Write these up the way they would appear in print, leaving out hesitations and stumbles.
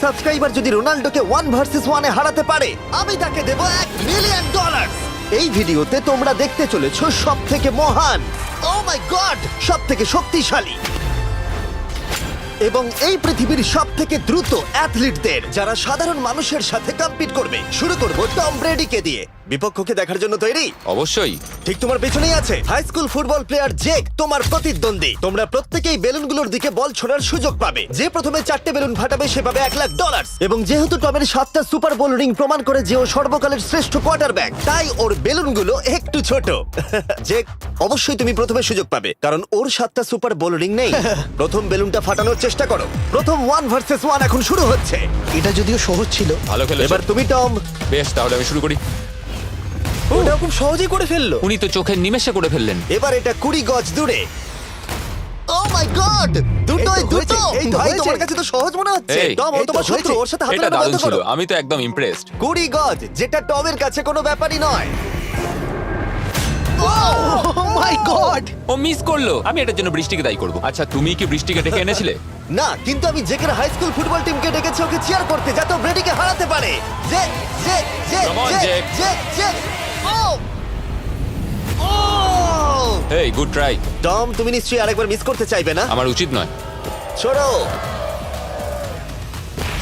Subscriber যদি রোনাল্ডোকে 1 versus 1 এ হারাতে পারে আমি তাকে দেব $1 মিলিয়ন। এই ভিডিওতে তোমরা দেখতে চলেছো সবথেকে মহান, ও মাই গড, সবথেকে শক্তিশালী এবং এই পৃথিবীর সবথেকে দ্রুত অ্যাথলিটদের যারা সাধারণ মানুষের সাথে কম্পিট করবে। শুরু করব টম ব্রেডিকে দিয়ে। বিপক্ষকে দেখার জন্য তৈরি? অবশ্যই। ঠিক তোমার পেছনেই আছে high school football player Jake, তোমার প্রতিদ্বন্দ্বী। তোমরা প্রত্যেকেই বেলুনগুলোর দিকে বল ছোড়ার সুযোগ পাবে। যে প্রথমে 4টে বেলুন ফাটাবে সে পাবে $1,00,000। এবং যেহেতু টমের 7টা সুপার বোল রিং প্রমাণ করে যে ও সর্বকালের শ্রেষ্ঠ কোয়ার্টারব্যাক, তাই ওর বেলুনগুলো একটু ছোট। জেক, অবশ্যই তুমি প্রথমে সুযোগ পাবে কারণ ওর 7টা সুপার বোল রিং নেই। প্রথম বেলুনটা ফাটানোর চেষ্টা করো। প্রথম 1 ভার্সেস 1 এখন শুরু হচ্ছে। এটা যদিও সহজ ছিল। ভালো খেলেছো। এবার তুমি টম। বেশ, তাহলে আমি শুরু করি। ওটা খুব সহজেই করে ফেললো। উনি তো চোখের নিমেষে করে ফেললেন। এবার এটা 20 গজ দূরে। ও মাই গড, দুটোই এই তো দুটো। হয়েছে, এই তো ভাই হয়েছে। তোমার কাছে তো সহজ মনে হচ্ছে। এই, টম, ও এই তো তোমার শত্রু, হয়েছে। ওর সাথে হাত এটা মেলানো দারুণ বন্ধ ছিল, করো। আমি তো একদম ইমপ্রেসড। 20 গজ, যেটা টমের কাছে কোনো ব্যাপারই নয়। ও মাই গড! ও মিস করলো। আমি এটার জন্য বৃষ্টিকে দায়ী করব। আচ্ছা, তুমি কি বৃষ্টিকে ডেকে এনেছিলে? না, কিন্তু আমি জেকের হাই স্কুল ফুটবল টিমকে ডেকেছি ওকে চিয়ার করতে যাতে ও ব্রেডিকে হারাতে পারে। Jay Jay Jay Come on, Jay Jake. Jay Jay. Oh oh hey, good try. Tom, তুমি নিশ্চয়ই আরেকবার মিস করতে চাইবে না? আমার উচিত নয়। ছোড়ো।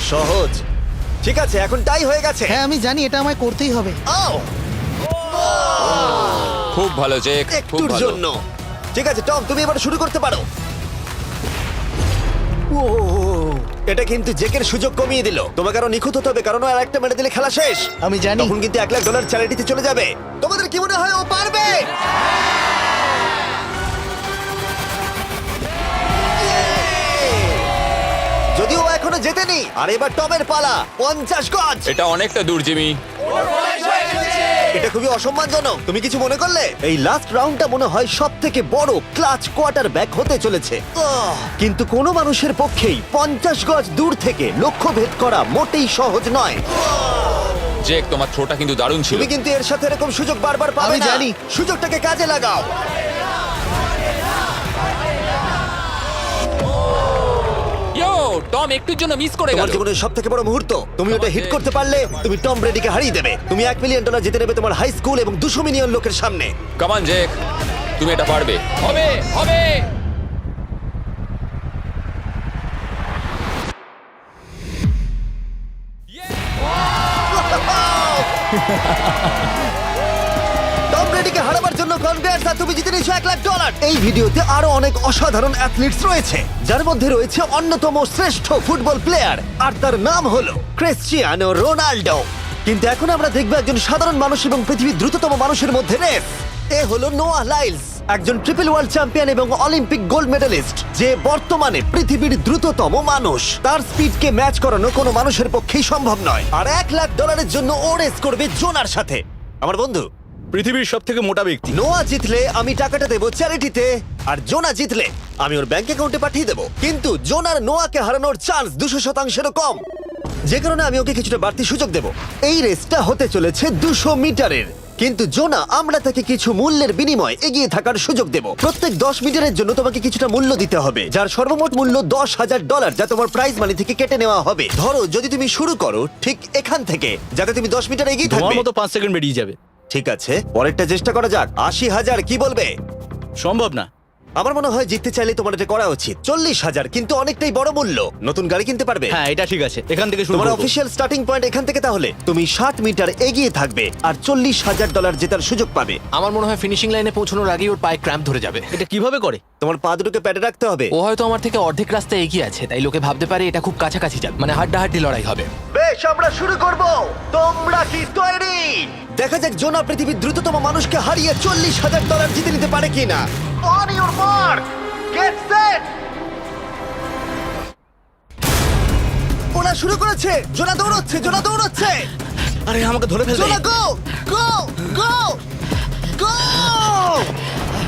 সহজ। ঠিক আছে, এখন টাই হয়ে গেছে। হ্যাঁ, আমি জানি এটা আমায় করতেই হবে। ও খুব ভালো জেক, খুব একটুর ভালো। জন্য। ঠিক আছে টম, তুমি এবার শুরু করতে পারো। ও, এটা কিন্তু জেকের সুযোগ কমিয়ে দিল। তোমাকে আরো নিখুঁত হতে হবে কারণ ও আর একটা মেরে দিলে খেলা শেষ। আমি জানি। তখন কিন্তু $1,00,000 চ্যারিটিতে চলে যাবে। তোমাদের কি মনে হয় ও পারবে? যদিও ও এখনো জেতেনি। আর এবার টমের পালা। 50 গজ। এটা অনেকটা দূর, জিমি। এটা খুবই অসম্মানজনক। তুমি কিছু মনে করলে? এই লাস্ট রাউন্ডটা মনে হয় সবথেকে বড় ক্লাচ কোয়ার্টারব্যাক হতে চলেছে। কিন্তু কোনো মানুষের পক্ষেই 50 গজ দূর থেকে লক্ষ্য ভেদ করা মোটেই সহজ নয়। জেক, তোমার থ্রোটা কিন্তু দারুণ ছিল। তুমি কিন্তু এর সাথে এরকম সুযোগ বারবার পাবে আমি না। জানি। সুযোগটাকে কাজে লাগাও। ইয়ো, টম একটুর জন্য মিস করে তোমার গেল। জীবনের সবথেকে বড় মুহূর্ত। তুমি ওটা হিট করতে পারলে তুমি টম ব্রেডিকে হারিয়ে দেবে। তুমি $1 মিলিয়ন জিতে নেবে তোমার হাই স্কুল এবং 200 মিলিয়ন লোকের সামনে। কাম অন জেক, তুমি এটা পারবে। হবে, হবে। টম ব্রেডিকে হারাবার জন্য কনগ্রেটস, আর তুমি জিতে নিয়েছো $1,00,000। এই ভিডিওতে আরো অনেক অসাধারণ অ্যাথলিটস রয়েছে যার মধ্যে রয়েছে অন্যতম শ্রেষ্ঠ ফুটবল প্লেয়ার, আর তার নাম হলো ক্রিশ্চিয়ানো রোনাল্ডো। কিন্তু এখন আমরা দেখব একজন সাধারণ মানুষ এবং পৃথিবীর দ্রুততম মানুষের মধ্যে রেস। এ হলো নোয়াহ লাইলস, একজন ট্রিপল ওয়ার্ল্ড চ্যাম্পিয়ন এবং অলিম্পিক গোল্ড মেডেলিস্ট, যে বর্তমানে পৃথিবীর দ্রুততম মানুষ। তার স্পিডকে ম্যাচ করানো কোনো মানুষের পক্ষেই সম্ভব নয়। আর $1,00,000 জন্য ও রেস করবে জোনার সাথে, আমার বন্ধু। পৃথিবীর সব থেকে মোটা ব্যক্তি। নোয়া জিতলে আমি টাকাটা দেবো চ্যারিটিতে, আর জোনা জিতলে আমি ওর ব্যাংক অ্যাকাউন্টে পাঠিয়ে দেবো। কিন্তু জোনার নোয়াকে হারানোর চান্স 200%-এরও কম, যে কারণে আমি ওকে কিছুটা বাড়তি সুযোগ দেবো। এই রেসটা হতে চলেছে 200 মিটারের। কিন্তু জোনা, আমরা তাকে কিছু মূল্যের বিনিময়ে এগিয়ে থাকার সুযোগ দেব। প্রত্যেক 10 মিটারের জন্য তোমাকে কিছুটা মূল্য দিতে হবে, যার সর্বমোট মূল্য $10,000, যা তোমার প্রাইজ মানি থেকে কেটে নেওয়া হবে। ধরো যদি তুমি শুরু করো ঠিক এখান থেকে, যাতে তুমি 10 মিটার এগিয়ে তোমার থাকবে। মতো 5 সেকেন্ড বেরিয়ে যাবে। ঠিক আছে, পরেরটা চেষ্টা করা যাক। 80,000, কি বলবে? সম্ভব না। আমার মনে হয় জিততে চাইলে তোমার এটা করা উচিত। 40,000 কিন্তু অনেকটাই বড় মূল্য। নতুন গাড়ি কিনতে পারবে। হ্যাঁ, এটা ঠিক আছে, এখান থেকে শুরু তোমার করব। অফিসিয়াল স্টার্টিং পয়েন্ট এখান থেকে। তাহলে তুমি 60 মিটার এগিয়ে থাকবে আর $40,000 জেতার সুযোগ পাবে। আমার মনে হয় ফিনিশিং লাইনে পৌঁছানোর আগেই ওর পায়ে ক্র্যাম্প ধরে যাবে। এটা কিভাবে করে? তোমার পা দুটোকে প্যাডে রাখতে হবে। ও হয়তো আমার থেকে অর্ধেক রাস্তা এগিয়ে আছে, তাই লোকে ভাবতে পারে এটা খুব কাছাকাছি যাবে, মানে হাড্ডাহাড্ডি লড়াই হবে। বেশ, আমরা শুরু করব। তোমরা কি তৈরি? দেখা যাক জোনা পৃথিবীর দ্রুততম মানুষকে হারিয়ে $40,000 জিতে নিতে পারে কিনা। On your mark, get set. ওরা শুরু করেছে। জোনা দৌড়চ্ছে, জোনা দৌড়চ্ছে। আরে আমাকে ধরে ফেলবে। জোনা গো গো গো গো!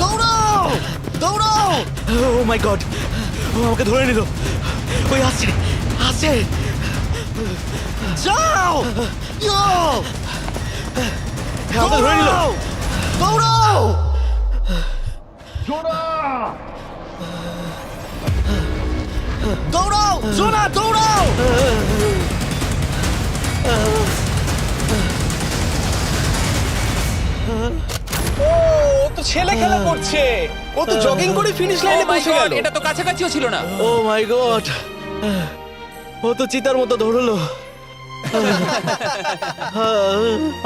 দৌড়াও দৌড়াও! ও মাই গড, ও আমাকে ধরে নিল। ওই আসছে, আসছে। যাও! ইয়ো! আমাকে ধরে নিল। দৌড়াও! দৌড়াও! জোনা দৌড়াও! ছেলে খেলা করছে। ও তো জগিং করে ফিনিশ লাইনে Oh my পৌঁছে God, গেল। এটা তো কাছাকাছিও ছিল না। ও মাই গড, ও তো চিতার মতো ধরলো।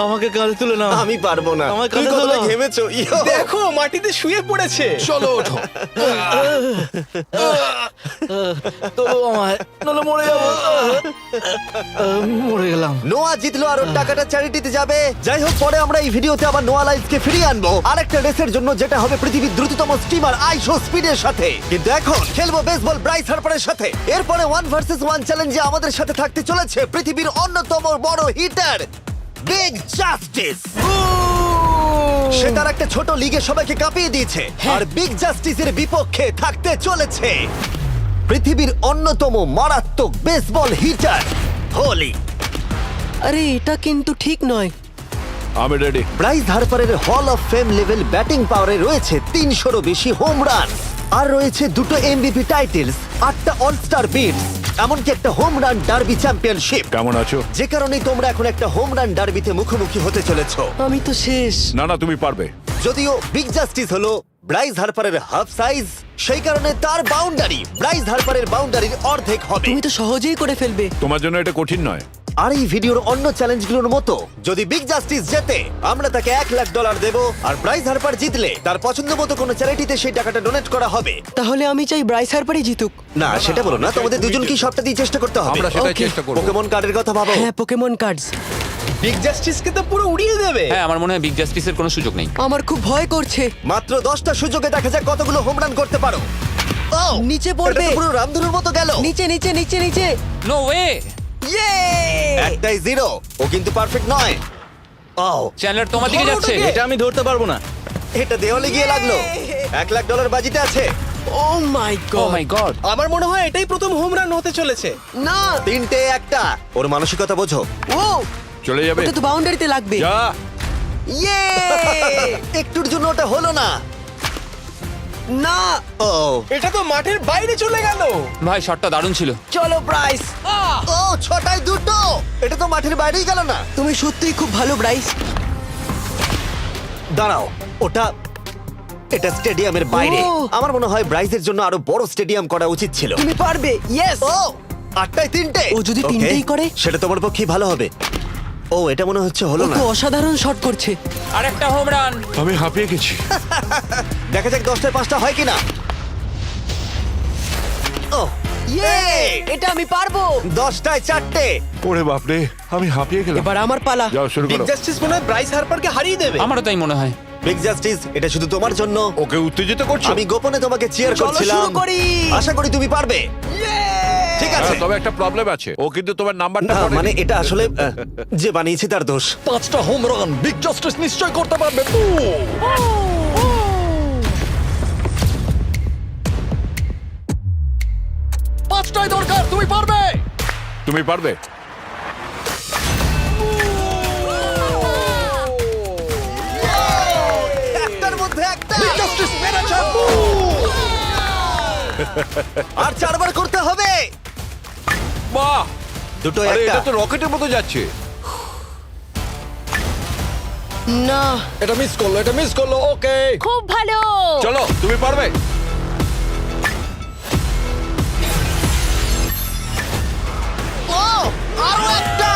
আমাকে কাঁধে তুলে নাও। আমি পারবো না। আমার তুমি কাঁধে কতটা তোলো। ঘেমেছো ইয়ো। দেখো মাটিতে শুয়ে পড়েছে। চলো ওঠো। তোলো আমায়, নলে মরে যাবো। মরে গেলাম। নোয়া জিতলো আর ওর টাকাটা চ্যারিটিতে যাবে। যাই হোক, পরে আমরা এই ভিডিওতে আবার নোয়া লাইফকে ফিরিয়ে আনবো আরেকটা রেসের জন্য, যেটা হবে পৃথিবীর দ্রুততম স্টিমার আইশো স্পিডের সাথে। কিন্তু এখন খেলবো বেসবল ব্রাইস হার্পারের সাথে। এরপরে 1 ভার্সেস 1 চ্যালেঞ্জে আমাদের সাথে থাকতে চলেছে পৃথিবীর অন্যতম বড় হিটার বিগ জাস্টিস। সে তার একটা ছোট লিগে সবাইকে কাঁপিয়ে দিয়েছে, আর বিগ জাস্টিসের বিপক্ষে থাকতে চলেছে পৃথিবীর অন্যতম মারাত্মক বেসবল হিটার হোলি। আরে এটা কিন্তু ঠিক নয়। আমি ready. Bryce হার্পারের hall of fame level batting পাওয়ারে রয়েছে 300-রও বেশি হোম রান, আর রয়েছে 2টো এমভিপি টাইটেলস, 8টা অলস্টার বিটস, এমনকি একটা হোম রান ডার্বি চ্যাম্পিয়নশিপ। কেমন আছো? যে কারণে তোমরা এখন একটা হোম রান ডার্বিতে মুখোমুখি হতে চলেছো। আমি তো শেষ। না না, তুমি পারবে। যদিও বিগ জাস্টিস হলো ব্রাইস হার্পারের হাফ সাইজ, সেই কারণে তার বাউন্ডারি ব্রাইস হার্পারের বাউন্ডারির অর্ধেক হবে। তুমি তো সহজেই করে ফেলবে। তোমার জন্য এটা কঠিন নয়। আর এই ভিডিওর অন্য চ্যালেঞ্জগুলোর মতো যদি বিগ জাস্টিস জেতে আমরা তাকে $1,00,000 দেব, আর ব্রাইস হার্পার জিতলে তার পছন্দ মতো কোনো চ্যারিটিতে সেই টাকাটা ডোনেট করা হবে। তাহলে আমি চাই ব্রাইস হার্পারই জিতুক। না, সেটা বলো না, তোমাদের দুজনকেই সবটা দিয়ে চেষ্টা করতে হবে। আমরা সেটাই Okay. চেষ্টা করব। পোকেমন কার্ডের কথা ভাবো। হ্যাঁ, পোকেমন কার্ডস। বিগ জাস্টিসকে তো পুরো উড়িয়ে দেবে। হ্যাঁ, আমার মনে হয় বিগ জাস্টিসের কোনো সুযোগ নেই। আমার খুব ভয় করছে। মাত্র 10টা সুযোগে দেখা যাক কতগুলো হোম রান করতে পারো। ও নিচে পড়বে। এটা তো পুরো রামধনুর মতো গেল। নিচে নিচে নিচে নিচে। No way. ইয়ে! একটাই জিরো, ও কিন্তু পারফেক্ট নয়। ও চ্যানেলার তোমার দিকে যাচ্ছে। এটা আমি ধরতে পারবো না। এটা দেওয়ালে গিয়ে লাগলো। $1,00,000 বাজিতে আছে। ও মাই ও গড। মাই গড। আমার মনে হয় এটাই প্রথম হোম রান হতে চলেছে। না। 3টে একটা। ওর মানসিকতা বোঝো। ও, চলে যাবে। ওটা তো বাউন্ডারিতে লাগবে। যা। ইয়ে! একটুর জন্য ওটা হলো না। না। ও এটা তো মাঠের বাইরে চলে গেল। ভাই শটটা দারুণ ছিল। চলো ব্রাইস। ও 6টায় 2টো। এটা তো মাঠের বাইরেই গেল না। তুমি সত্যিই খুব ভালো ব্রাইস। দাঁড়াও, এটা স্টেডিয়ামের বাইরে। ও। আমার মনে হয় ব্রাইজের জন্য আরো বড় স্টেডিয়াম করা উচিত ছিল। তুমি পারবে। ইয়েস। ও 8টায় 3টে। ও যদি Okay, তিনটেই করে? সেটা তোমার পক্ষে ভালো হবে। ও এটা মনে হচ্ছে ও হলো না। তো অসাধারণ শট করছে। আর একটা হোম রান। আমি হাঁপিয়ে গেছি। দেখা যাক 10টায় 5টা হয় কিনা। ও ইয়ে! এটা আমি পারবো। 10টায় 4টে। ওরে বাপরে, আমি হাঁপিয়ে গেলাম। এবার আমার পালা। যাও শুরু বিগ করো। জাস্টিস মনে হয় ব্রাইস হার্পারকে হারিয়ে দেবে। আমারও তাই মনে হয়। বিগ জাস্টিস, এটা শুধু তোমার জন্য। ওকে উত্তেজিত করছো? আমি গোপনে তোমাকে চিয়ার চলো করছিলাম। শুরু করি। আশা করি তুমি পারবে। ঠিক আছে। হ্যাঁ, তবে একটা প্রবলেম আছে, ও কিন্তু তোমার নাম্বারটা না, পড়েনি। মানে এটা আসলে যে বানিয়েছে তার দোষ। 5টা হোম রান বিগ জাস্টিস নিশ্চয় করতে পারবে। পাঁচটাই দরকার, তুমি পারবে। তুমি পারবে। একটার মধ্যে একটা। জাস্টিস মেরেছে। আর 4বার করতে হবে। বাহ, দুটো আরে একটা। এটা তো রকেটের মতো যাচ্ছে। না। এটা মিস করলো, এটা মিস করলো। ওকে। খুব ভালো। চলো, তুমি পারবে। ও আরো একটা।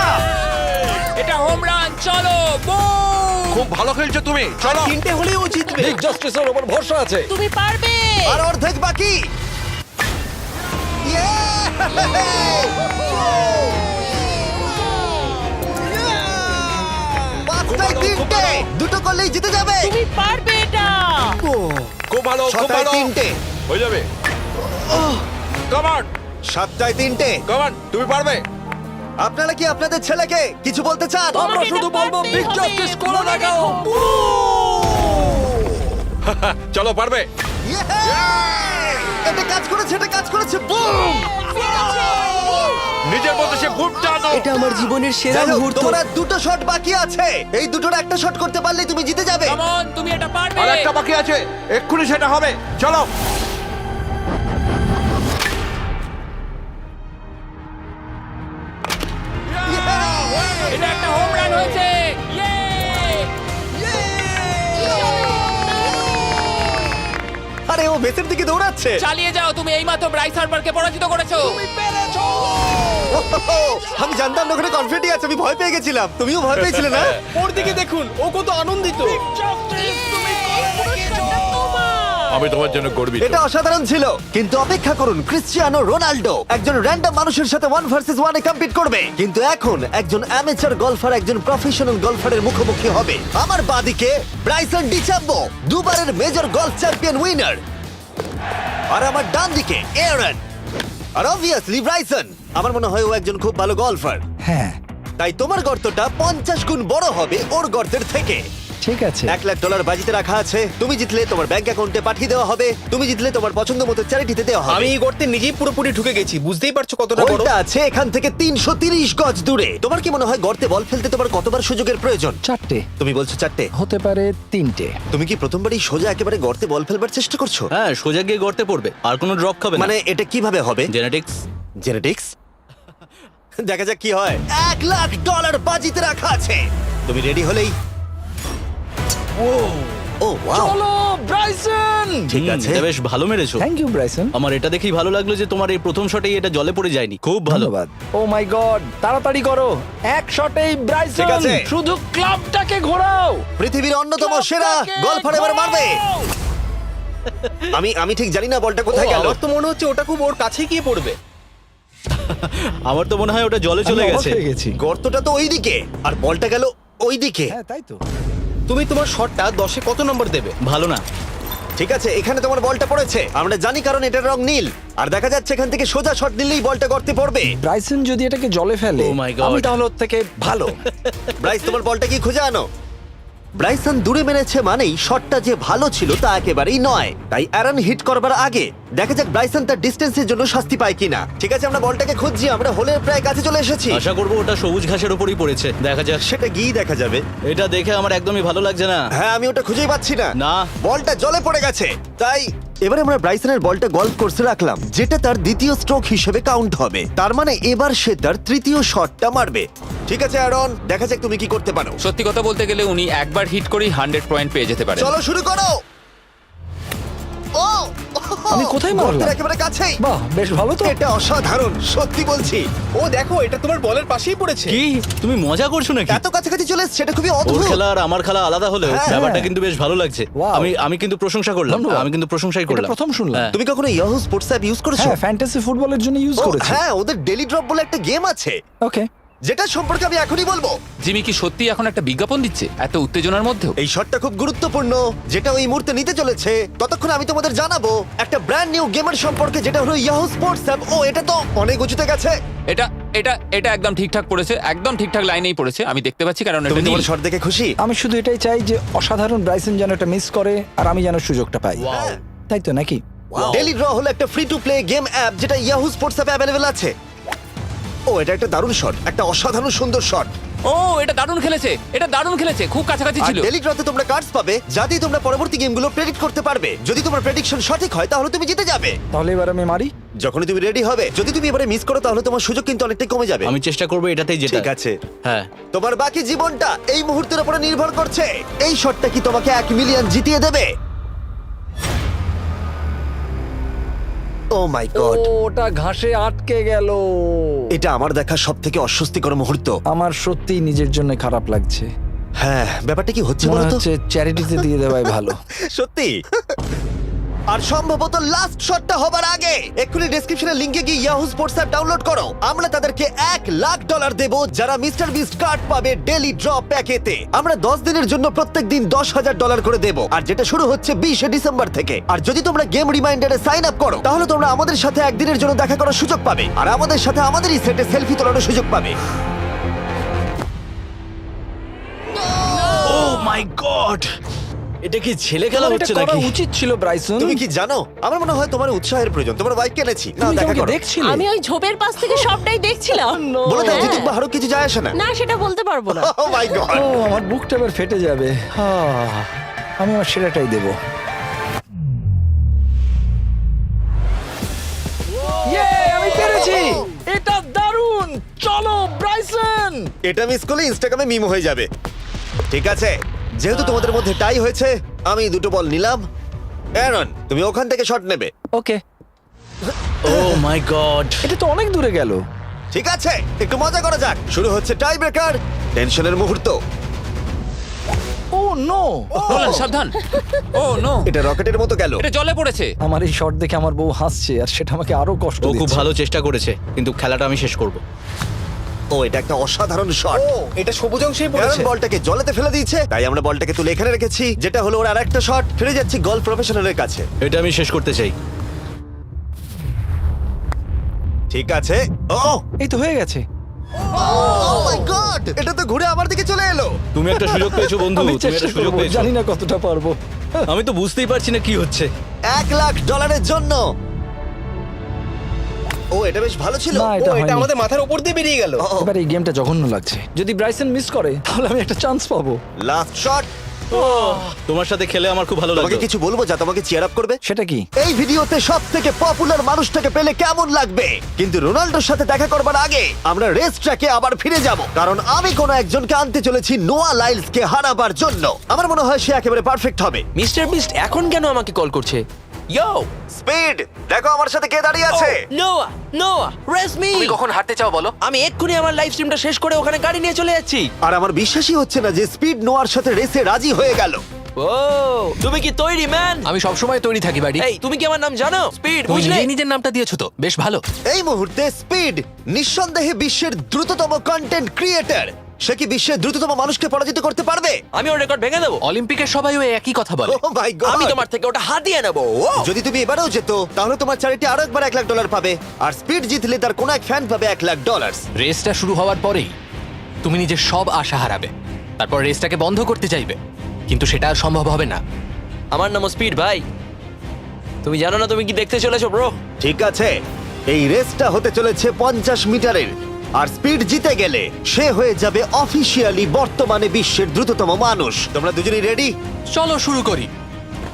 এটা হোম রান। চলো বুম। খুব ভালো খেলছো তুমি। চলো। 3টে হলেই ও জিতবে। বিগ জাস্টিসের উপর ভরসা আছে। তুমি পারবে। আর অর্ধেক বাকি। পাঁচটায় 3টে। দুটো করলেই জিতে যাবে। তুমি পারবে এটা। খুব ভালো, খুব 6টায় ভালো। 3টে। হয়ে যাবে। কাম অন, 7টায় 3টে। কাম অন, তুমি পারবে। আপনারা কি আপনাদের ছেলেকে কিছু বলতে চান? আমরা তোমাকে শুধু এটা বলবো পারতেই বিগ হবে। জাস্টিস করে মনে দেখাও। রেখো। চলো, পারবে। এটা কাজ করেছে, এটা কাজ করেছে। বুম! নিজের মতো সে খুব টানো। এটা আমার জীবনের সেরা যাই হোক, মুহূর্ত। তোমার আর 2টো শট বাকি আছে। এই দুটোর একটা শট করতে পারলেই তুমি জিতে যাবে। কাম অন, তুমি এটা পারবে। আর একটা বাকি আছে, এক্ষুনি সেটা হবে। চলো। এটা একটা হোম রান হয়েছে। ইয়ে! বেসের দিকে দৌড়াচ্ছে। চালিয়ে যাও, তুমি এইমাত্র ব্রাইস হার্বারকে পরাজিত করেছো। আমি জানতাম না ওখানে কনফিডেন্ট আছে, আমি ভয় পেয়ে গেছিলাম। তুমিও ভয় পেয়েছিলে না? ওর দিকে দেখুন, ও কত আনন্দিত। আমি তোমার জন্য গর্বিত। এটা অসাধারণ ছিল, কিন্তু অপেক্ষা করুন, ক্রিশ্চিয়ানো রোনাল্ডো একজন র্যান্ডম মানুষের সাথে 1 ভার্সেস 1 এ কম্পিট করবে, কিন্তু এখন একজন অ্যামেচার গলফার একজন প্রফেশনাল গলফারের মুখোমুখি হবে। আমার বাদিকে ব্রাইসন ডিচাম্বো, দুবারের মেজর গলফ চ্যাম্পিয়ন উইনার, আর আমার ডান দিকে এরন। আর অবভিয়াসলি ব্রাইসন, আমার মনে হয় ও একজন খুব ভালো গলফার। হ্যাঁ তাই তোমার গর্তটা 50 গুণ বড় হবে ওর গর্তের থেকে। ঠিক আছে। $1,00,000 বাজিতে রাখা আছে। তুমি জিতলে তোমার ব্যাংক অ্যাকাউন্টে পাঠিয়ে দেওয়া হবে। তুমি জিতলে তোমার পছন্দ মতো চ্যারিটিতে দেওয়া হবে। আমি এই গর্তে নিজেই পুরোপুরি ঢুকে গেছি, বুঝতেই পারছো কতটা বড়। ওটা আছে এখান থেকে 330 গজ দূরে। তোমার কি মনে হয় গর্তে বল ফেলতে তোমার কতবার সুযোগের প্রয়োজন? 4টে তুমি বলছো 4টে? হতে পারে 3টে। তুমি কি প্রথমবারই সোজা একেবারে গর্তে বল ফেলবার চেষ্টা করছো? হ্যাঁ, সোজা গিয়ে গর্তে পড়বে, আর কোনো ড্রপ খাবে না। মানে এটা কিভাবে হবে? জেনেটিক্স। জেনেটিক্স? দেখা যাক কি হয়। $1,00,000 বাজিতে রাখা আছে। তুমি রেডি হলেই। ও ওয়াও, চলো ব্রাইসন। ঠিক আছে। এটা বেশ ভালো মেরেছো। Thank you Bryson. আমার এটা দেখেই ভালো লাগলো যে তোমার এই প্রথম শটেই এটা জলে পড়ে যায়নি। খুব ভালো। ধন্যবাদ। ও মাই গড, তাড়াতাড়ি করো, এক শটেই ব্রাইসন। ঠিক আছে। শুধু ক্লাবটাকে ঘোরাও। পৃথিবীর অন্যতম সেরা গলফার এবার মারবে। আমি ঠিক জানি না বলটা কোথায় গেল। আমার তো মনে হচ্ছে ওটা খুব ওর কাছে গিয়ে পড়বে। আমার তো মনে হয় ওটা জলে চলে আমি অবাক গেছে। হয়ে গেছি। গর্তটা তো ওইদিকে আর বলটা গেল ওইদিকে। হ্যাঁ তাই তো। তুমি তোমার শটটা 10-এ কত নম্বর দেবে? ভালো না। ঠিক আছে, এখানে তোমার বলটা পড়েছে, আমরা জানি কারণ এটার রং নীল। আর দেখা যাচ্ছে এখান থেকে সোজা শট নিলেই বলটা গর্তে পড়বে। ব্রাইসন যদি এটাকে জলে ফেলে, Oh my God. আমি তাহলে ওর থেকে ভালো। ব্রাইস, তোমার বলটা কি খুঁজে আনো। ব্রাইসন দূরে মেরেছে মানেই শটটা যে ভালো ছিল তা একেবারেই নয়। তাই অ্যারন হিট করবার আগে দেখা যাক ব্রাইসন তার ডিস্টেন্সের জন্য শাস্তি পায় কিনা। ঠিক আছে, আমরা বলটাকে খুঁজছি, আমরা হোলের প্রায় কাছে চলে এসেছি। আশা করবো ওটা সবুজ ঘাসের উপরই পড়েছে। দেখা যাক। সেটা গিয়ে দেখা যাবে। এটা দেখে আমার একদমই ভালো লাগছে না। হ্যাঁ, আমি ওটা খুঁজেই পাচ্ছি না। না। বলটা জলে পড়ে গেছে। তাই এবার আমরা ব্রাইসনের বলটা গলফ কোর্সে রাখলাম, যেটা তার দ্বিতীয় স্ট্রোক হিসেবে কাউন্ট হবে। তার মানে এবার সে তার তৃতীয় শটটা মারবে। ঠিক আছে অ্যারন, দেখা যাক তুমি কি করতে পারো। সত্যি কথা বলতে গেলে উনি একবার হিট করেই 100 পয়েন্ট পেয়ে যেতে পারেন। চলো শুরু করো। ও, আমি কোথায় মারলাম? গর্তের একেবারে কাছেই। বাহ, বেশ ভালো তো। এটা অসাধারণ, সত্যি বলছি। ও দেখো, এটা তোমার বলের পাশেই পড়েছে। কি তুমি মজা করছো নাকি? এত কাছাকাছি চলে এসেছে, এটা খুবই ওর অদ্ভুত। খেলা আর আমার খেলা আলাদা হলেও হ্যাঁ। ব্যাপারটা কিন্তু বেশ ভালো লাগছে। Wow. আমি কিন্তু প্রশংসা করলাম। ধন্যবাদ। আমি কিন্তু প্রশংসাই এটা করলাম। প্রথম শুনলাম। হ্যাঁ। তুমি কখনো ইয়াহু স্পোর্টস অ্যাপ ইউজ করেছো? হ্যাঁ, ফ্যান্টাসি ফুটবলের জন্য ইউজ ও, করেছি। হ্যাঁ, ওদের ডেলি ড্রপ বলে একটা গেম আছে, ওকে। যেটা সম্পর্কে আমি এখনই বলবো। জিমি কি সত্যি এখন একটা বিজ্ঞাপন দিচ্ছে এত উত্তেজনার মধ্যেও? এই শটটা খুব গুরুত্বপূর্ণ, যেটা ওই মুহূর্তে নিতে চলেছে। ততক্ষণ আমি তোমাদের জানাবো একটা ব্র্যান্ড নিউ গেমের সম্পর্কে, যেটা হলো ইয়াহু স্পোর্টস অ্যাপ। ও, এটা তো অনেক উঁচুতে গেছে। এটা এটা এটা একদম ঠিকঠাক পড়েছে, একদম ঠিকঠাক লাইনেই পড়েছে। আমি দেখতে পাচ্ছি কারণ এটা তুমি নীল। তোমার শট দেখে খুশি? আমি শুধু এটাই চাই যে অসাধারণ ব্রাইসন যেন এটা মিস করে আর আমি যেন সুযোগটা পাই। হ্যাঁ। তাই তো নাকি? ডেলি ড্র হলো একটা free to play game app, যেটা ইয়াহু স্পোর্টস অ্যাপে অ্যাভেলেবল আছে। ও, এটা একটা দারুণ শট, একটা অসাধারণ সুন্দর শট। ও, এটা দারুণ খেলেছে, এটা দারুণ খেলেছে, খুব কাছাকাছি আর ছিল। ডেলি ড্রতে তোমরা কার্ডস পাবে, যাতে তোমরা পরবর্তী গেমগুলো প্রেডিক্ট করতে পারবে। যদি তোমার প্রেডিকশন সঠিক হয় তাহলে তুমি জিতে যাবে। তাহলে এবার আমি মারি। যখনই তুমি রেডি হবে, যদি তুমি এবারে মিস করো তাহলে তোমার সুযোগ কিন্তু অনেকটাই কমে যাবে। আমি চেষ্টা করবো এটাতেই যেটা। ঠিক আছে, হ্যাঁ। তোমার বাকি জীবনটা এই মুহূর্তের উপরে নির্ভর করছে। এই শটটা কি তোমাকে 1 মিলিয়ন জিতিয়ে দেবে? ও মাই গড, ওটা ঘাসে আটকে গেল। এটা আমার দেখা সবথেকে অস্বস্তিকর মুহূর্ত। আমার সত্যি নিজের জন্য খারাপ লাগছে। হ্যাঁ, ব্যাপারটা কি হচ্ছে মনে বলো তো? হচ্ছে চ্যারিটিতে দিয়ে দেওয়াই ভালো। সত্যি। আর সম্ভবত লাস্ট শটটা হবার আগে এক্ষুনি ডেসক্রিপশনের লিংকে গিয়ে ইয়াহু স্পোর্টস অ্যাপ ডাউনলোড করো। আমরা তাদেরকে $1,00,000 দেব যারা মিস্টার বিস্ট কার্ড পাবে ডেলি ড্র প্যাকেতে। আমরা 10 দিনের জন্য প্রত্যেক দিন $10,000 করে দেব, আর যেটা শুরু হচ্ছে 20শে ডিসেম্বর থেকে। আর যদি তোমরা গেম রিমাইন্ডারে সাইন আপ করো তাহলে তোমরা আমাদের সাথে একদিনের জন্য দেখা করার সুযোগ পাবে, আর আমাদের সাথে আমাদেরই সেটে সেলফি তোলার সুযোগ পাবে। ও মাই গড, এটা কি ছেলে খেলা তোমার এটা হচ্ছে করা নাকি? উচিত ছিল ব্রাইসন। তুমি কি জানো, আমার মনে হয় তোমার উৎসাহের প্রয়োজন। তোমার বাইক কিনেছি, না তুমি দেখা কাউকে করো। দেখছিলে? আমি ওই ঝোপের পাশ থেকে সবটাই দেখছিলাম। বলে দাও হ্যাঁ। জিতুক বা হারুক, কিছু যায় আসে না। না, সেটা বলতে পারবো না। ও মাই গড, ও, আমার বুকটা এবার ফেটে যাবে। আমি আমার সেরাটাই দেব। আমি পেরেছি। এটা দারুণ। চলো ব্রাইসন। এটা মিস করলে ইনস্টাগ্রামে মিম হয়ে যাবে। ঠিক আছে, যেহেতু তোমাদের মধ্যে টাই হয়েছে, আমি 2টো বল নিলাম অ্যারন তুমি ওখান থেকে শট নেবে। ওকে, ও মাই গড। এটা তো অনেক দূরে গেল। ঠিক আছে, একটু মজা করা যাক। শুরু হচ্ছে টাই ব্রেকার, টেনশনের মুহূর্ত। ও নো, নোলান সাবধান। ও নো, এটা রকেটের মতো গেল। এটা জলে পড়েছে। আমার এই শট দেখে আমার বউ হাসছে আর সেটা আমাকে আরো কষ্ট ও খুব দিচ্ছে। ভালো চেষ্টা করেছে, কিন্তু খেলাটা আমি শেষ করব। ও এটা একটা অসাধারণ শট। এটা সবুজ অংশেই অ্যারন বলটাকে জলেতে ফেলে দিয়েছে, তাই আমরা বলটাকে তুলে এখানে রেখেছি, যেটা হলো ওর আরেকটা শট। ফিরে যাচ্ছি গলফ প্রফেশনালের কাছে। এটা আমি শেষ করতে চাই। ঠিক আছে। ও এই তো হয়ে গেছে। মাই গড, এটা তো ঘুরে আমার দিকে চলে এলো। তুমি একটা সুযোগ পেয়েছো বন্ধু, আমি তুমি চেষ্টা একটা সুযোগ করবো, পেয়েছো। জানি না কতটা পারবো। আমি তো বুঝতেই পারছি না কি হচ্ছে। $1,00,000 জন্য। ও এটা বেশ ভালো ছিল। না, এটা হয়নি। মাথার উপর দিয়ে বেরিয়ে গেল। এবার এই গেমটা জঘন্য লাগছে। যদি ব্রাইসন মিস করে তাহলে আমি একটা চান্স পাবো। Last shot. তোমার সাথে খেলে আমার খুব ভালো তোমাকে লাগলো। কিছু বলবো যা তোমাকে চিয়ার আপ করবে? সেটা কি? এই ভিডিওতে সবথেকে পপুলার মানুষটাকে পেলে কেমন লাগবে? কিন্তু রোনাল্ডোর সাথে দেখা করবার আগে আমরা রেস ট্র্যাকে আবার ফিরে যাব, কারণ আমি কোনো একজনকে আনতে চলেছি নোয়া লাইলসকে হারাবার জন্য। আমার মনে হয় সে একেবারে পারফেক্ট হবে। মিস্টার বিস্ট এখন কেন আমাকে কল করছে? ইয়ো, স্পিড, দেখো আমার সাথে কে দাঁড়িয়ে আছে। নোয়া, নোয়া, রেস মি। তুমি কখন হাঁটতে চাও বলো? আমি এক্ষুনি আমার লাইভ স্ট্রিমটা শেষ করে ওখানে গাড়ি নিয়ে চলে যাচ্ছি। আর আমার বিশ্বাসই হচ্ছে না যে স্পিড নোয়ার সাথে রেসে রাজি হয়ে গেল। ও, তুমি কি তৈরি ম্যান? আমি সবসময় তৈরি থাকি বাড়ি। এই, তুমি কি আমার নাম জানো? স্পিড, তুমি বুঝলে? নিজেই নিজের নামটা দিয়েছো তো, বেশ ভালো। এই মুহূর্তে স্পিড নিঃসন্দেহে বিশ্বের দ্রুততম কন্টেন্ট ক্রিয়েটর। সে কি বিশ্বের দ্রুততম মানুষকে পরাজিত করতে পারবে? আমি ওর রেকর্ড ভেঙে দেবো। অলিম্পিকের সবাই ওই একই কথা বলে। ও মাই গড, আমি তোমার থেকে ওটা হাতিয়ে নেবো। ও, যদি তুমি এবারেও যেত তাহলে তোমার চ্যারিটি আরো একবার $1,00,000 পাবে, আর স্পিড জিতলে তার কোনো এক ফ্যান পাবে $1,00,000। রেসটা শুরু হওয়ার পরেই তুমি নিজের সব আশা হারাবে, তারপর রেসটাকে বন্ধ করতে চাইবে, কিন্তু সেটা আর সম্ভব হবে না। আমার নাম স্পিড ভাই। তুমি জানো না তুমি কি দেখতে চলেছো ব্রো? ঠিক আছে, এই রেসটা হতে চলেছে 50 মিটারের, আর স্পিড জিতে গেলে সে হয়ে যাবে অফিসিয়ালি বর্তমানে বিশ্বের দ্রুততম মানুষ। তোমরা দুজনেই রেডি? চলো শুরু করি।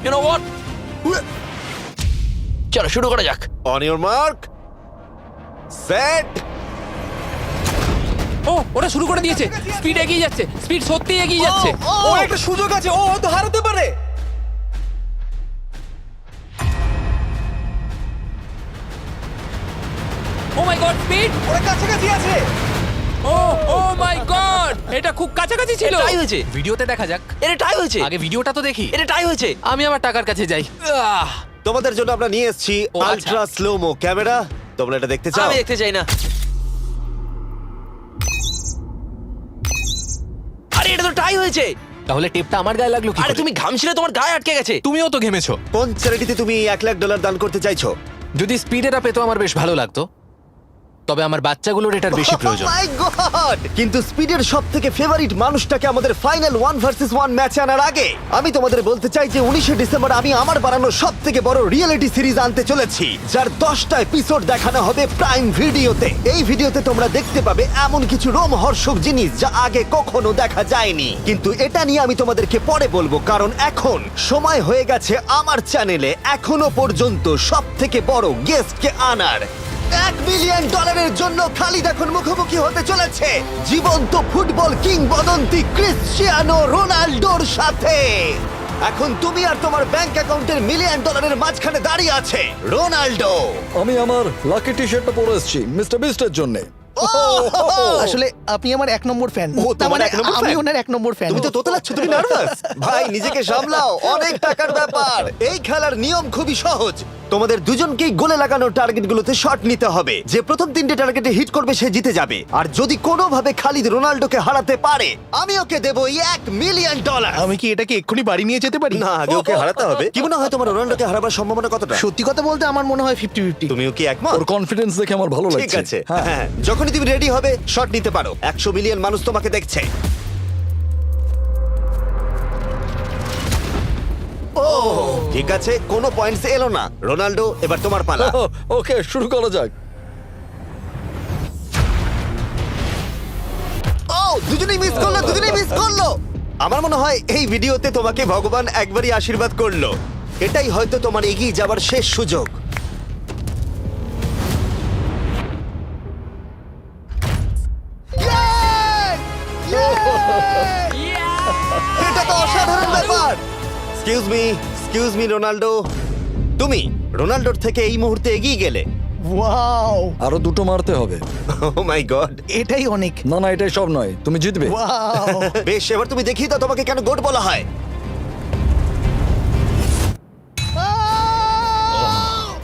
You know what? চলো শুরু করা যাক। On your mark, set. ও ওটা শুরু করে দিয়েছে। স্পিড এগিয়ে যাচ্ছে, স্পিড সত্যি এগিয়ে যাচ্ছে। ও একটা সুযোগ আছে, ও হয়তো হারাতে পারে। ও মাই গড, স্পিড। ওরা কাছাকাছি আছে। ও ও মাই গড, এটা খুব কাছাকাছি ছিল। টাই হয়েছে। ভিডিওতে দেখা যাক। এটা টাই হয়েছে। আগে ভিডিওটা তো দেখি। এটা টাই হয়েছে। আমি আমার টাকার কাছে যাই। তোমাদের জন্য আমরা নিয়ে এসেছি ও, আচ্ছা। Ultra slomo camera. তোমরা এটা দেখতে চাও? আমি দেখতে চাই না। আরে এটা তো টাই হয়েছে। তাহলে টেপটা আমার গায়ে লাগলো কি আরে করে? তুমি ঘামছিলে, তোমার গায়ে আটকে গেছে। তুমিও তো ঘেমেছো। কোন চ্যারিটিতে তুমি $1,00,000 দান করতে চাইছো? যদি স্পিড এটা পেতো আমার বেশ ভালো লাগতো, তবে আমার বাচ্চাগুলোর এটার বেশি প্রয়োজন। Oh my God! কিন্তু স্পিডের সবথেকে ফেভারিট মানুষটাকে আমাদের ফাইনাল 1 ভার্সেস 1 ম্যাচে আনার আগে আমি তোমাদের বলতে চাই যে 19শে ডিসেম্বর আমি আমার বানানো সবথেকে বড় রিয়েলিটি সিরিজ আনতে চলেছি, যার 10টা এপিসোড দেখানো হবে প্রাইম ভিডিওতে। এই ভিডিওতে তোমরা দেখতে পাবে এমন কিছু রোমহর্ষক জিনিস যা আগে কখনো দেখা যায়নি, কিন্তু এটা নিয়ে আমি তোমাদেরকে পরে বলবো, কারণ এখন সময় হয়ে গেছে আমার চ্যানেলে এখনো পর্যন্ত সবথেকে বড় গেস্টকে আনার। $1 মিলিয়ন জন্য খালিদ এখন মুখোমুখি হতে চলেছে জীবন্ত ফুটবল কিংবদন্তি ক্রিশ্চিয়ানো রোনাল্ডোর সাথে। এখন তুমি আর তোমার ব্যাংক অ্যাকাউন্টের $1 মিলিয়ন মাঝখানে দাঁড়িয়ে আছে রোনাল্ডো। আমি আমার লাকি টি শার্টটা পরে এসেছি মিস্টার বিস্টের জন্য। আসলে আপনি আমার 1 নম্বর ফ্যান। ও, তোমার এক নম্বর আমি fan? ওনার 1 নম্বর ফ্যান। তুমি তো তোতলাচ্ছ, তুমি নার্ভাস। ভাই নিজেকে সামলাও, অনেক টাকার ব্যাপার। এই খেলার নিয়ম খুবই সহজ। তোমাদের দুজনকেই গোলে লাগানো টার্গেটগুলোতে শট নিতে হবে। যে প্রথম 3টে টার্গেটে হিট করবে সে জিতে যাবে। আর যদি কোনোভাবে খালিদ রোনাল্ডোকে হারাতে পারে আমি ওকে দেবো $1 মিলিয়ন। আমি কি এটাকে এক্ষুনি বাড়ি নিয়ে যেতে পারি? না, আগে ওকে হারাতে হবে। কি মনে হয় তোমার রোনাল্ডোকে হারাবার সম্ভাবনা কতটা? সত্যি কথা বলতে আমার মনে হয় 50-50। তুমিও কি একমত? ওর কনফিডেন্স দেখে আমার ভালো লাগছে। ঠিক আছে, হ্যাঁ, যখনই তুমি রেডি হবে শট নিতে পারো। 100 মিলিয়ন মানুষ তোমাকে দেখছে। ও ঠিক আছে, কোনো পয়েন্টস এলো না। রোনাল্ডো, এবার তোমার পালা। ওকে, শুরু করা যাক। ও দুজনেই মিস করলো, দুজনেই মিস করলো। আমার মনে হয় এই ভিডিওতে তোমাকে ভগবান একবারই আশীর্বাদ করলো। এটাই হয়তো তোমার এগিয়ে যাবার শেষ সুযোগ। এটা তো অসাধারণ ব্যাপার। Excuse me, excuse me Ronaldo, তুমি রোনাল্ডোর থেকে এই মুহূর্তে এগিয়ে গেলে। ওয়াও, আরো দুটো মারতে হবে। ও মাই গড। এটাই অনেক। না না, এটাই সব নয়, তুমি জিতবে। ওয়াও, বেশ, এবার তুমি দেখিয়ে দাও তোমাকে কেন গোট বলা হয়।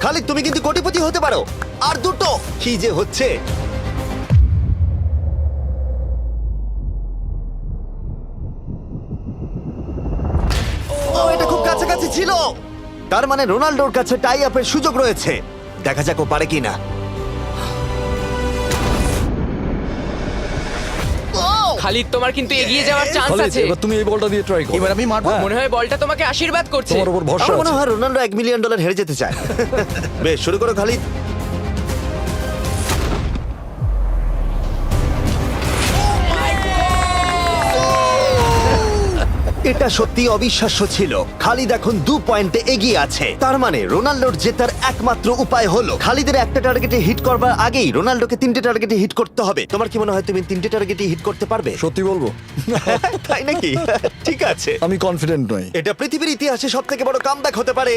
খালিদ, তুমি কিন্তু কোটিপতি হতে পারো। আর দুটো কি যে হচ্ছে। ও, এটা খুব কাছাকাছি ছিল। তার মানে রোনাল্ডোর কাছে টাই আপের সুযোগ রয়েছে। দেখা যাক ও পারে কিনা। খালিদ, তোমার কিন্তু এগিয়ে যাওয়ার চান্স খালিদ, আছে। এবার তুমি এই বলটা দিয়ে ট্রাই করো। এবার আমি মারবো। হ্যাঁ, মনে হয় বলটা তোমাকে আশীর্বাদ করছে। তোমার উপর ভরসা আমার মনে আছে। হয় রোনাল্ডো $1 মিলিয়ন হেরে যেতে চায়। বেশ, শুরু করো খালিদ। এটা সত্যি অবিশ্বাস্য ছিল। খালিদ এখন 2 পয়েন্টে এগিয়ে আছে। তার মানে রোনাল্ডোর জেতার একমাত্র উপায় হলো খালিদের একটা টার্গেটে হিট করবার আগেই রোনাল্ডোকে 3টে টার্গেটে হিট করতে হবে। তোমার কি মনে হয় তুমি 3টে টার্গেটে হিট করতে পারবে? সত্যি বলবো, তাই নাকি? ঠিক আছে। আমি কনফিডেন্ট নই। এটা পৃথিবীর ইতিহাসে সবথেকে বড় কামব্যাক হতে পারে।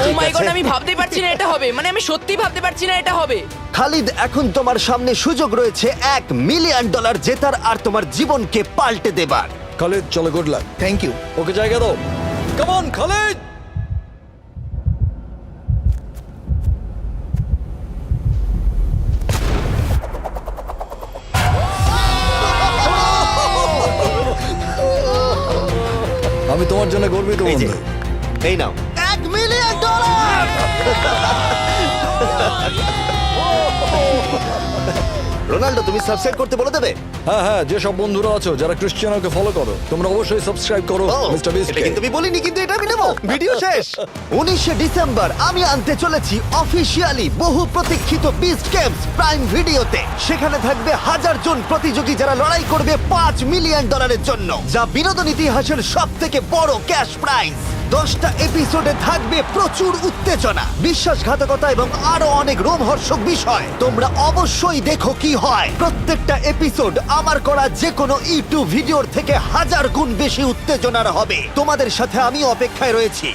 ও মাই গড, আমি ভাবতেই পারছি না এটা হবে। মানে আমি সত্যি ভাবতে পারছি না এটা হবে। খালিদ, এখন তোমার সামনে সুযোগ রয়েছে $1 মিলিয়ন জেতার আর তোমার জীবনকে পাল্টে দেবার। খালিদ, চলো, good luck. Thank you. Okay জায়গা দাও। Come on Khalid. আমি তোমার জন্য গর্বিত এই যে, বন্ধু। এই নাও $1 মিলিয়ন। রোনাল্ডো, তুমি সাবস্ক্রাইব করতে বলে দেবে? হ্যাঁ হ্যাঁ, যে সব বন্ধুরা আছো যারা ক্রিশ্চিয়ানোকে ফলো করো, তোমরা অবশ্যই সাবস্ক্রাইব করো ও, মিস্টার বিস্ট। এটা কিন্তু আমি বলিনি, কিন্তু এটা আমি নেবো। ভিডিও শেষ। 19শে ডিসেম্বর আমি আনতে চলেছি অফিসিয়ালি বহু প্রতীক্ষিত বিস্ট গেমস প্রাইম ভিডিওতে। সেখানে থাকবে 1000 জন প্রতিযোগী যারা লড়াই করবে $5 মিলিয়ন জন্য, যা বিনোদন ইতিহাসের সবথেকে বড় ক্যাশ প্রাইজ। 10টা এপিসোডে থাকবে প্রচুর উত্তেজনা, বিশ্বাসঘাতকতা এবং আরো অনেক রোমহর্ষক বিষয়। তোমরা অবশ্যই দেখো কি হয়। প্রত্যেকটা এপিসোড আমার করা যে কোনো ইউটিউব ভিডিওর থেকে 1000 গুণ বেশি উত্তেজনার হবে। তোমাদের সাথে আমি অপেক্ষায় রয়েছি।